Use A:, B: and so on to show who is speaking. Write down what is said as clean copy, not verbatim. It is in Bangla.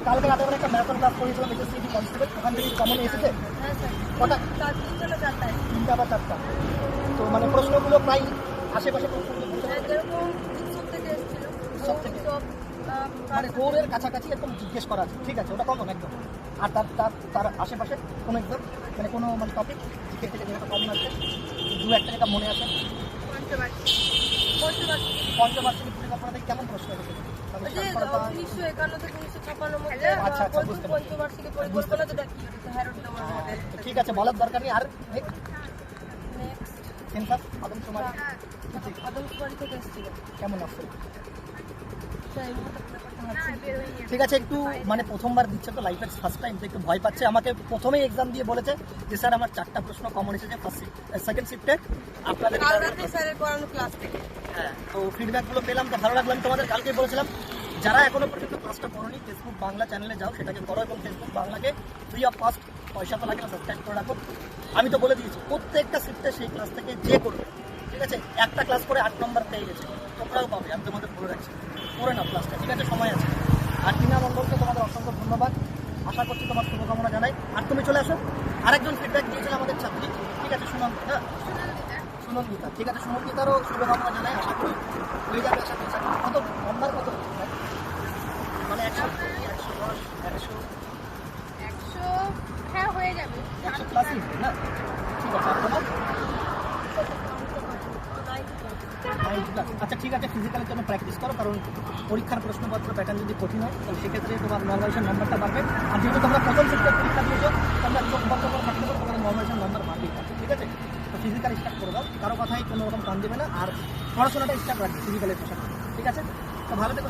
A: কালকে রাতে একটা ম্যারাথন ক্লাস করেছিলাম এসএসসি কনস্টেবল, ওখান থেকে কমন এসেছে
B: হ্যাঁ স্যার,
A: কটা?
B: 4:30
A: তিনটা বা চারটা। তো মানে প্রশ্নগুলো প্রায় আশেপাশে প্রশ্নগুলো
B: যেরকম উৎসব থেকে এসেছিল,
A: উৎসব থেকে?
B: উৎসব,
A: মানে দৌড়ের কাছাকাছি একদম জিজ্ঞেস করা আছে, ঠিক আছে, ওটা কমন একদম। আর তার তার তার আশেপাশে কোনো একদম মানে কোনো মানে টপিক জিজ্ঞেস থেকে যেটা কমন আছে, দু একটা যেটা মনে আছে। পঞ্চবার্ষিকী পরিকল্পনা থেকে কেমন প্রশ্ন এসেছে? তাহলে
B: যে
A: সাক্ষরতা,
B: 1951 থেকে 1956 মধ্যে
A: আচ্ছা, আচ্ছা, বুঝতে পারছি।
B: পঞ্চবার্ষিকী পরিকল্পনা যেটা কি হ্যারোড দেওয়ার মডেল।
A: ঠিক আছে, বলার দরকার নেই। আর
B: নেক্সট
A: সেন্সাস আদমশুমারি
B: আদমশুমারি থেকে এসেছিল।
A: কেমন আসছে?
B: তাই
A: ঠিক আছে, একটু মানে প্রথমবার দিচ্ছে তো লাইফের ফার্স্ট টাইম, তো একটু ভয় পাচ্ছে। আমাকে প্রথমেই এক্সাম দিয়ে বলেছে যে স্যার আমার 4টা প্রশ্ন কমন এসেছে ফার্স্ট সেকেন্ড শিফটে আপনাদের।
B: কাল রাতে স্যারের পড়ানো ক্লাস থেকে।
A: হ্যাঁ, তো ফিডব্যাকগুলো পেলাম, তো ভালো লাগলো। আমি তোমাদের কালকে বলেছিলাম যারা এখনো পর্যন্ত ক্লাসটা করোনি ফেসবুক বাংলা চ্যানেলে যাও, সেটাকে করো, এবং ফেসবুক বাংলাকে ফ্রি অফ কস্ট, পয়সা তো লাগে না, সাবস্ক্রাইব করে রাখো। আমি তো বলে দিয়েছি প্রত্যেকটা শিফটে সেই ক্লাস থেকে যে করবে, ঠিক আছে, একটা ক্লাস করে 8 নম্বর পেয়ে গেছে, তোমরাও পাবে, আমি তোমাদের বলে রাখছি, করে নাও ক্লাসটা, ঠিক আছে, সময় আছে। আর টিনা মণ্ডলকে তোমাদের অসংখ্য ধন্যবাদ, আশা করছি তোমার শুভকামনা জানাই। আর তুমি চলে আসো, আরেকজন ফিডব্যাক দিয়েছিল আমাদের ছাত্রী, ঠিক আছে, সুনন্দিতা, সুনন্দিতা, ঠিক আছে, সুনন্দিতারও শুভকামনা জানাই, আশা করি হয়ে যাবে। আশা করি কত নম্বর, কত মানে 110,
B: 100 হ্যাঁ হয়ে যাবে।
A: 100 প্লাসই না? ঠিক আছে, আর তোমার? 90 প্লাস। আচ্ছা ঠিক আছে, ফিজিক্যালের জন্য প্র্যাকটিস করো, কারণ পরীক্ষার প্রশ্নপত্র প্যাটার্ন যদি কঠিন হয় তাহলে সেক্ষেত্রে তোমার নর্মালাইজেশন নাম্বারটা বাড়বে। আর যেহেতু তোমরা প্রথম শিফটের পরীক্ষা দিয়েছো, তোমরা চোখ বন্ধ করে থাকতে পারো, তোমাদের নর্মালাইজেশন নাম্বার বাড়বেই থাকবে, ঠিক আছে। তো ফিজিক্যাল স্টার্ট করে দাও, কারো কথাই কোনো রকম কান দেবে না, আর পড়াশোনাটা স্টার্ট রাখবে ফিজিক্যালের পাশাপাশি, ঠিক আছে। তো ভালো থেকো।